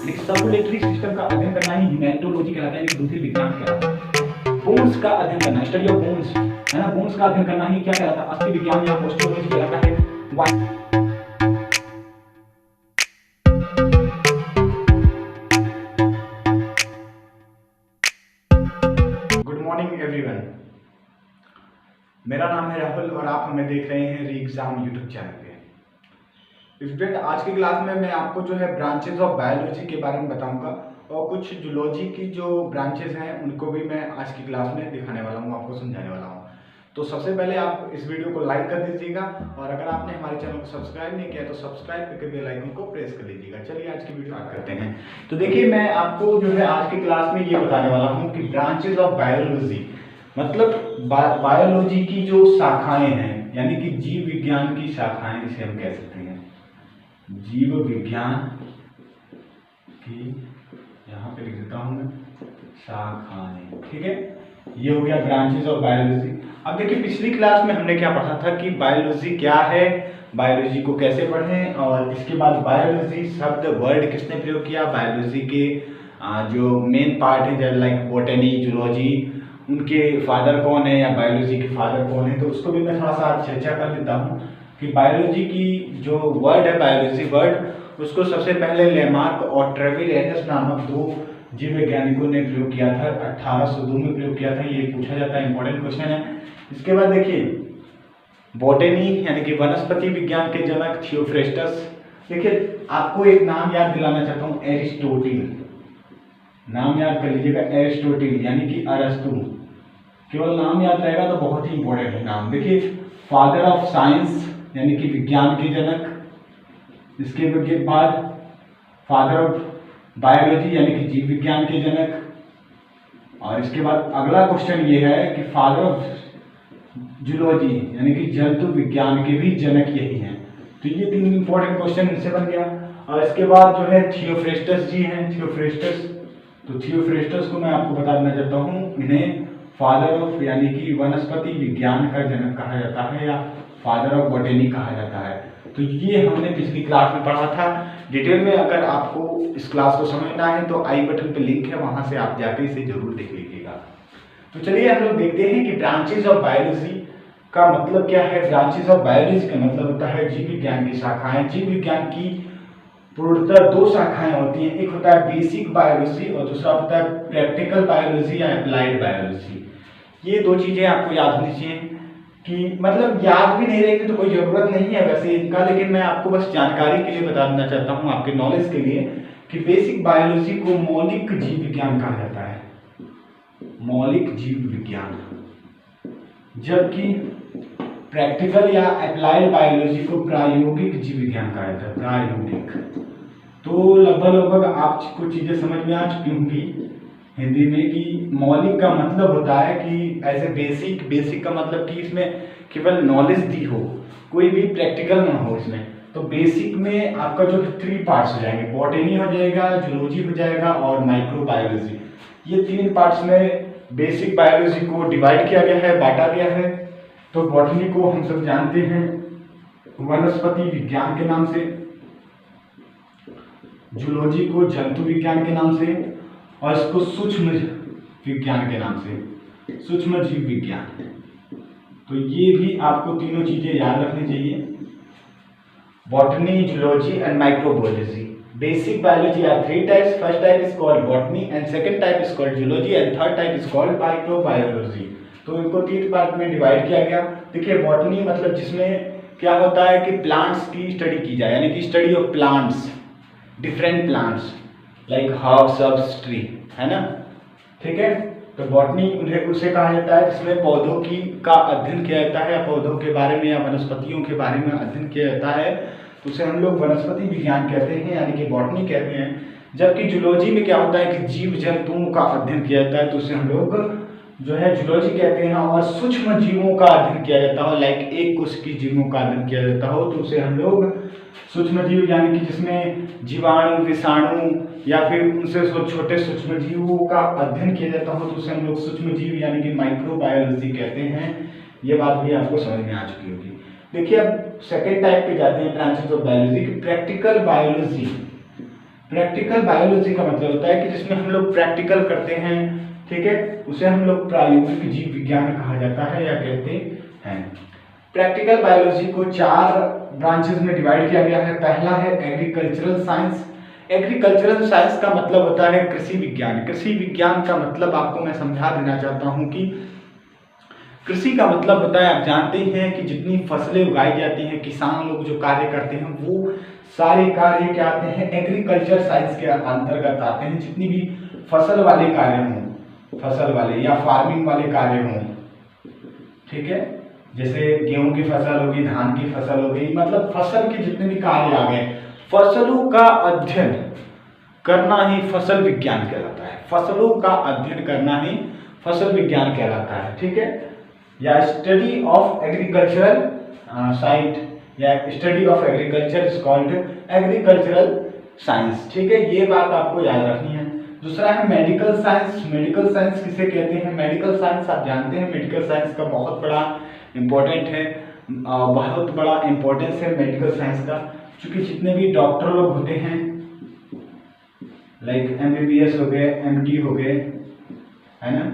लेकिन circulatory system का अध्ययन करना ही ह्यूमैनिटोलॉजी कहलाता है, यानी बुद्धि विज्ञान कहलाता है। बोन्स का अध्ययन करना, स्टडी ऑफ बोन्स, है ना, बोन्स का अध्ययन करना ही क्या कहलाता है, अस्थि विज्ञान या ओस्टियोलॉजी कहलाता है। गुड मॉर्निंग एवरीवन, मेरा नाम है राहुल और आप हमें देख रहे हैं री एग्जाम यूट्यूब चैनल पे। स्टूडेंट, आज की क्लास में मैं आपको जो है ब्रांचेस ऑफ बायोलॉजी के बारे में बताऊंगा और कुछ जूलॉजी की जो ब्रांचेस हैं उनको भी मैं आज की क्लास में दिखाने वाला हूं, आपको समझाने वाला हूं। तो सबसे पहले आप इस वीडियो को लाइक कर दीजिएगा और अगर आपने हमारे चैनल को सब्सक्राइब नहीं किया तो सब्सक्राइब करके बेल आइकन को प्रेस कर दीजिएगा। चलिए आज की वीडियो स्टार्ट करते हैं। तो देखिए, मैं आपको जो है आज की क्लास में ये बताने वाला हूँ कि ब्रांचेस ऑफ बायोलॉजी मतलब बायोलॉजी की जो शाखाएं हैं, यानी कि जीव विज्ञान की शाखाएं इसे हम कह सकते हैं, जीव विज्ञान की, यहाँ पे लिख देता हूं मैं, शाखाएं। ठीक है, ये हो गया ब्रांचेस ऑफ बायोलॉजी। अब देखिए, पिछली क्लास में हमने क्या पढ़ा था कि बायोलॉजी क्या है, बायोलॉजी को कैसे पढ़ें, और इसके बाद बायोलॉजी शब्द वर्ड किसने प्रयोग किया, बायोलॉजी के जो मेन पार्ट है जैसे लाइक बॉटनी, जूलॉजी, उनके फादर कौन है या बायोलॉजी के फादर कौन है, तो उसको भी मैं थोड़ा सा चर्चा कर देता हूँ कि बायोलॉजी की जो वर्ड है, बायोलॉजी वर्ड, उसको सबसे पहले लेमार्क और ट्रेविस नामक दो जीव वैज्ञानिकों ने प्रयोग किया था, 1802 में प्रयोग किया था। ये पूछा जाता है, इंपॉर्टेंट क्वेश्चन है। इसके बाद देखिए, बॉटनी यानी कि वनस्पति विज्ञान के जनक थियोफ्रेस्टस। देखिए, आपको एक नाम याद दिलाना चाहता हूँ, एरिस्टोटिल। नाम याद कर लीजिएगा, एरिस्टोटिल यानी कि अरस्तु। केवल नाम याद रहेगा तो बहुत ही इंपॉर्टेंट है नाम। देखिए, फादर ऑफ साइंस यानी कि विज्ञान के जनक। इसके बाद फादर ऑफ बायोलॉजी यानी कि जीव विज्ञान के जनक। और इसके बाद अगला क्वेश्चन ये है कि फादर ऑफ जूलॉजी यानी कि जंतु विज्ञान के भी जनक यही हैं। तो ये तीन इंपॉर्टेंट क्वेश्चन इनसे बन गया। और इसके बाद जो है थियोफ्रेस्टस जी हैं, थियोफ्रेस्टस। तो थियोफ्रेस्टस को मैं आपको बता देना चाहता हूँ, इन्हें फादर ऑफ यानी कि वनस्पति विज्ञान का जनक कहा जाता है या फादर ऑफ बॉटनी कहा जाता है। तो ये हमने पिछली क्लास में पढ़ा था। डिटेल में अगर आपको इस क्लास को समझना है तो आई बटन पे लिंक है, वहां से आप जाके इसे जरूर देख लीजिएगा। तो चलिए हम लोग देखते हैं कि ब्रांचेज ऑफ बायोलॉजी का मतलब क्या है। ब्रांचेज ऑफ बायोलॉजी का मतलब होता है जीव विज्ञान की शाखाएं। जीव विज्ञान की पूर्णतः दो शाखाएं होती हैं, एक होता है बेसिक बायोलॉजी और दूसरा होता है प्रैक्टिकल बायोलॉजी या अप्लाइड बायोलॉजी। ये दो चीजें आपको याद होनी चाहिए कि मतलब याद भी नहीं रहेगी तो कोई जरूरत नहीं है वैसे इनका, लेकिन मैं आपको बस जानकारी के लिए बता देना चाहता हूँ, आपके नॉलेज के लिए, कि बेसिक बायोलॉजी को मौलिक जीव विज्ञान कहा जाता है, मौलिक जीव विज्ञान, जबकि प्रैक्टिकल या अप्लाइड बायोलॉजी को प्रायोगिक जीव विज्ञान कहा जाता है, प्रायोगिक। तो लगभग आपको चीजें समझ में आ चुकी होंगी हिंदी में कि मौलिक का मतलब होता है कि ऐसे बेसिक का मतलब कि इसमें केवल नॉलेज दी हो, कोई भी प्रैक्टिकल ना हो इसमें। तो बेसिक में आपका जो 3 पार्ट्स हो जाएंगे, बॉटनी हो जाएगा, जूलॉजी हो जाएगा और माइक्रोबायोलॉजी। ये 3 पार्ट्स में बेसिक बायोलॉजी को डिवाइड किया गया है, बांटा गया है। तो बॉटनी को हम सब जानते हैं वनस्पति विज्ञान के नाम से, जूलॉजी को जंतु विज्ञान के नाम से, और इसको सूक्ष्म विज्ञान के नाम से, सूक्ष्म जीव विज्ञान। तो ये भी आपको तीनों चीजें याद रखनी चाहिए, botany, zoology and microbiology. Basic biology are 3 types. First type is called botany and second type is called zoology and third type is called microbiology. तो इनको 3 पार्ट में डिवाइड किया गया। देखिए, बॉटनी मतलब जिसमें क्या होता है कि प्लांट्स की स्टडी की जाए, यानी कि study of plants, different plants like herb, subs, tree, है ना, ठीक है। तो बॉटनी उन्हें उसे कहा जाता है जिसमें पौधों की का अध्ययन किया जाता है, या पौधों के बारे में या वनस्पतियों के बारे में अध्ययन किया जाता है, तो उसे हम लोग वनस्पति विज्ञान कहते हैं, यानी कि बॉटनी कहते हैं। जबकि जूलॉजी में क्या होता है कि जीव जंतुओं का अध्ययन किया जाता है, तो उसे हम लोग जो है जूलॉजी कहते हैं। और सूक्ष्म जीवों का अध्ययन किया जाता हो, लाइक एक कोश की जीवों का अध्ययन किया जाता हो, तो उसे हम लोग सूक्ष्म जीव, यानी कि जिसमें जीवाणु, विषाणु या फिर उनसे छोटे सूक्ष्म जीवों का अध्ययन किया जाता हो, तो उसे हम लोग सूक्ष्म जीव यानी कि माइक्रोबायोलॉजी कहते हैं। ये बात भी आपको समझ में आ चुकी होगी। देखिए, अब सेकेंड टाइप पे जाते हैं ब्रांचेस ऑफ बायोलॉजी की, प्रैक्टिकल बायोलॉजी। प्रैक्टिकल बायोलॉजी का मतलब होता है कि जिसमें हम लोग प्रैक्टिकल करते हैं, ठीक है, उसे हम लोग प्रायोगिक जीव विज्ञान कहा जाता है या कहते हैं। प्रैक्टिकल बायोलॉजी को 4 ब्रांचेस में डिवाइड किया गया है। पहला है एग्रीकल्चरल साइंस। एग्रीकल्चरल साइंस का मतलब होता है कृषि विज्ञान। कृषि विज्ञान का मतलब आपको मैं समझा देना चाहता हूं कि कृषि का मतलब होता है, आप जानते हैं कि जितनी फसलें उगाई जाती हैं, किसान लोग जो कार्य करते हैं, वो सारे कार्य क्या आते हैं, एग्रीकल्चर साइंस के अंतर्गत आते हैं। जितनी भी फसल वाले कार्य हों, फसल वाले या फार्मिंग वाले कार्य हों, ठीक है, जैसे गेहूं की फसल होगी, धान की फसल होगी, मतलब फसल के जितने भी कार्य आ गए, फसलों का अध्ययन करना ही फसल विज्ञान कहलाता है। फसलों का अध्ययन करना ही फसल विज्ञान कहलाता है, ठीक है, या स्टडी ऑफ एग्रीकल्चरल साइट या study of agriculture is called agricultural science, ठीक है, ये बात आपको याद रखनी है। दूसरा है मेडिकल साइंस। मेडिकल साइंस किसे कहते हैं? मेडिकल साइंस आप जानते हैं, मेडिकल साइंस का बहुत बड़ा इम्पोर्टेंट है, बहुत बड़ा इम्पोर्टेंस है मेडिकल साइंस का, क्योंकि जितने भी डॉक्टर लोग होते हैं, लाइक MBBS हो गए, MD हो गए, है ना,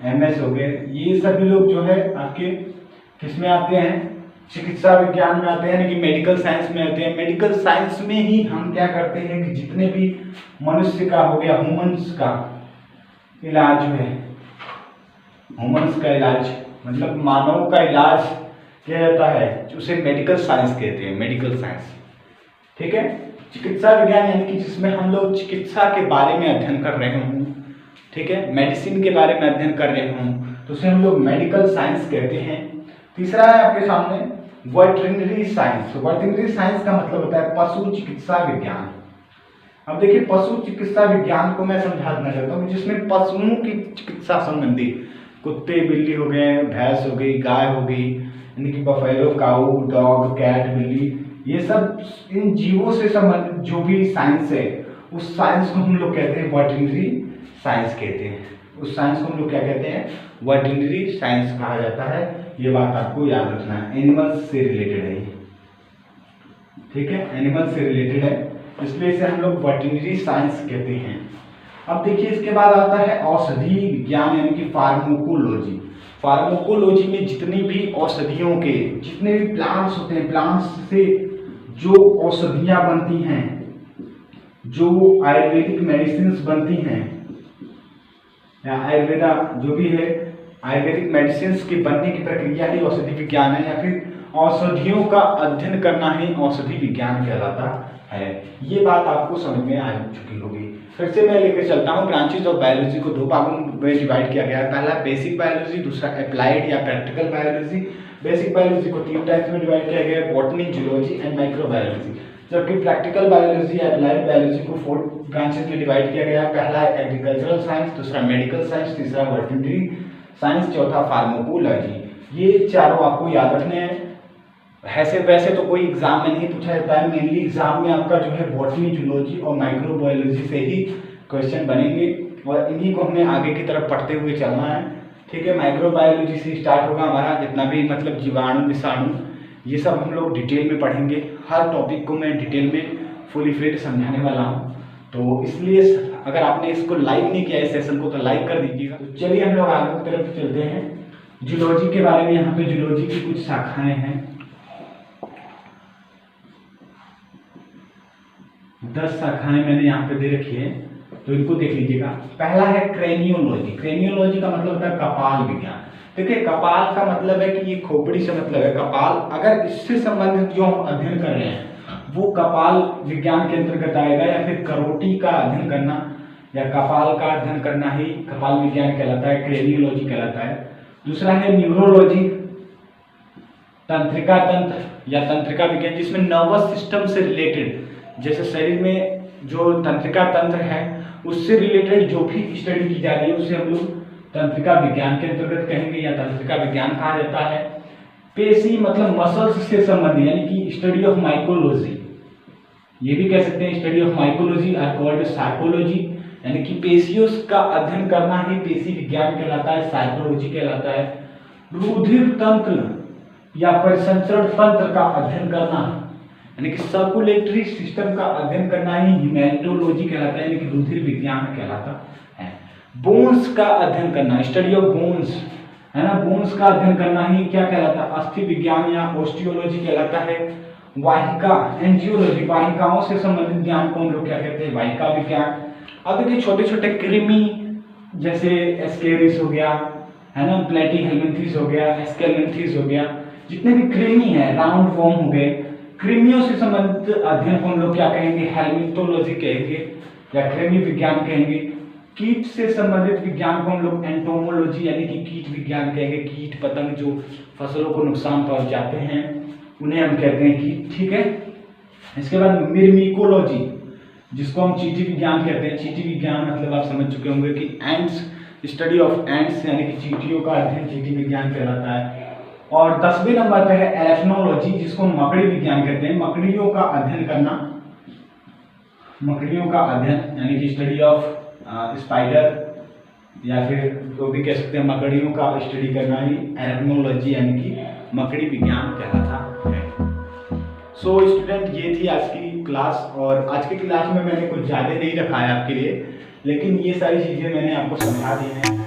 MS हो गए, ये सभी लोग जो है आपके किस में आते हैं? चिकित्सा विज्ञान में आते हैं, यानी कि मेडिकल साइंस में आते हैं। मेडिकल साइंस में ही हम क्या करते हैं कि जितने भी मनुष्य का हो गया, ह्यूमंस का इलाज है, ह्यूमंस का इलाज मतलब मानव का इलाज किया जाता है, उसे मेडिकल साइंस कहते हैं, मेडिकल साइंस, ठीक है। चिकित्सा विज्ञान यानी कि जिसमें हम लोग चिकित्सा के बारे में अध्ययन कर रहे हों, ठीक है, मेडिसिन के बारे में अध्ययन कर रहे हों, तो उसे हम लोग मेडिकल साइंस कहते हैं। तीसरा है आपके सामने वेटरिनरी साइंस। वेटरिनरी साइंस का मतलब होता है पशु चिकित्सा विज्ञान। अब देखिए, पशु चिकित्सा विज्ञान को मैं समझा देना चाहता हूँ, जिसमें पशुओं की चिकित्सा संबंधी, कुत्ते बिल्ली हो गए, भैंस हो गई, गाय हो गई, यानी कि बफेलो, काऊ, डॉग, कैट, बिल्ली, ये सब इन जीवों से संबंधित जो भी साइंस है, उस साइंस को हम लोग कहते हैं वेटरिनरी साइंस कहते हैं। उस साइंस को हम लोग क्या कहते हैं? वेटरिनरी साइंस कहा जाता है। ये बात आपको याद रखना है, एनिमल्स से रिलेटेड है, ठीक है, एनिमल्स से रिलेटेड है, इसलिए इसे हम लोग वेटरिनरी साइंस कहते हैं। अब देखिए, इसके बाद आता है औषधि विज्ञान यानी कि फार्माकोलॉजी। फार्माकोलॉजी में जितनी भी औषधियों के जितने भी प्लांट्स होते हैं, प्लांट्स से जो औषधियां बनती हैं, जो आयुर्वेदिक मेडिसिन बनती हैं, या आयुर्वेदा जो भी है, आयुर्वेदिक मेडिसिन की बनने की प्रक्रिया ही औषधि विज्ञान है, या फिर औषधियों का अध्ययन करना ही औषधि विज्ञान कहलाता है। ये बात आपको समझ में आ चुकी होगी। फिर से मैं लेकर चलता हूँ। ब्रांचेज ऑफ बायोलॉजी को 2 भागों में डिवाइड किया गया है। पहला बेसिक बायोलॉजी, दूसरा अप्लाइड या प्रैक्टिकल बायोलॉजी। बेसिक बायोलॉजी को 3 टाइप्स में डिवाइड किया गया है, बॉटनी, जूलॉजी एंड माइक्रोबायोलॉजी। जबकि प्रैक्टिकल बायोलॉजी या अप्लाइड बायोलॉजी को 4 ब्रांचेज में डिवाइड किया गया है। पहला है एग्रीकल्चरल साइंस, दूसरा मेडिकल साइंस, तीसरा वेटरिनरी साइंस, चौथा फार्माकोलॉजी। ये चारों आपको याद रखने हैं। वैसे तो कोई एग्जाम में नहीं पूछा जाता है, मेनली एग्जाम में आपका जो है बॉटनी, जूलॉजी और माइक्रोबायोलॉजी से ही क्वेश्चन बनेंगे, और इन्हीं को हमें आगे की तरफ पढ़ते हुए चलना है, ठीक है। माइक्रोबायोलॉजी से स्टार्ट होगा हमारा, जितना भी मतलब जीवाणु, विषाणु, ये सब हम लोग डिटेल में पढ़ेंगे। हर टॉपिक को मैं डिटेल में फुली फ्लेड समझाने वाला हूँ, तो इसलिए अगर आपने इसको लाइक नहीं किया इस सेशन को, तो लाइक कर दीजिएगा। तो चलिए हम लोग आगे की तरफ चलते हैं। जूलॉजी के बारे में, यहाँ पे जूलॉजी की कुछ शाखाएं हैं, 10 शाखाएं मैंने यहाँ पे दे रखी है, तो इनको देख लीजिएगा। पहला है क्रेनियोलॉजी। क्रेनियोलॉजी का मतलब होता है कपाल विज्ञान। देखिए, कपाल का मतलब है कि ये खोपड़ी से मतलब है कपाल। अगर इससे संबंधित जो हम अध्ययन कर रहे हैं वो कपाल विज्ञान के अंतर्गत आएगा, या फिर करोटी का अध्ययन करना या कपाल का अध्ययन करना ही कपाल विज्ञान कहलाता है, क्रेनियोलॉजी कहलाता है। दूसरा है न्यूरोलॉजी, तंत्रिका तंत्र या तंत्रिका विज्ञान, जिसमें नर्वस सिस्टम से रिलेटेड, जैसे शरीर में जो तंत्रिका तंत्र है उससे रिलेटेड जो भी स्टडी की जा रही है उसे हम लोग तंत्रिका विज्ञान के अंतर्गत कहेंगे या तंत्रिका विज्ञान कहा जाता है। पेशी मतलब मसल्स से संबंधित, यानी कि स्टडी ऑफ माइकोलॉजी, ये भी कह सकते हैं study of mycology are called psychology, यानी कि पेशियों का अध्ययन करना ही पेशी विज्ञान कहलाता है, साइकोलॉजी कहलाता है। रुधिर तंत्र या परिसंचरण तंत्र का अध्ययन करना, यानी कि सर्कुलेटरी सिस्टम का अध्ययन करना ही हीमेटोलॉजी कहलाता है, यानी कि रुधिर विज्ञान कहलाता है। बोन्स का अध्ययन करना, स्टडी ऑफ बोन्स, है ना, बोन्स का अध्ययन करना ही क्या कहलाता है, अस्थि विज्ञान या ऑस्टियोलॉजी कहलाता है। वाहिका, एंजियोलॉजी, वाहिकाओं से संबंधित ज्ञान को हम लोग क्या कहते हैं, वाहिका विज्ञान। अब देखिए छोटे छोटे कृमि जैसे एस्केरिस हो गया, है ना, प्लेटीहेल्मिन्थेस हो गया, एस्केलेंथेस हो गया, जितने भी कृमि है, राउंड वॉर्म हो गए, कृमियों से संबंधित अध्ययन को हम लोग क्या कहेंगे, हेल्मिथोलॉजी कहेंगे या कृमि विज्ञान कहेंगे। कीट से संबंधित विज्ञान को हम लोग एंटोमोलॉजी यानी कि कीट विज्ञान कहेंगे। कीट पतंग जो फसलों को नुकसान पहुंचाते हैं उन्हें हम कहते हैं कीट, ठीक है। इसके बाद मिर्मिकोलॉजी, जिसको हम चींटी विज्ञान कहते हैं। चींटी विज्ञान मतलब आप समझ चुके होंगे कि एंट्स, स्टडी ऑफ एंट्स यानी कि चींटियों का अध्ययन चींटी विज्ञान कहलाता है। और 10वें नंबर पे है एरेथ्नोलॉजी, जिसको हम मकड़ी विज्ञान कहते हैं। मकड़ियों का अध्ययन करना, मकड़ियों का अध्ययन यानी कि स्टडी ऑफ स्पाइडर या फिर तो भी कह सकते हैं मकड़ियों का स्टडी करना ही एरेथ्नोलॉजी यानी कि मकड़ी विज्ञान कहलाता है। सो स्टूडेंट, ये थी आज की क्लास, और आज की क्लास में मैंने कुछ ज़्यादा नहीं रखा है आपके लिए, लेकिन ये सारी चीज़ें मैंने आपको समझा दी हैं।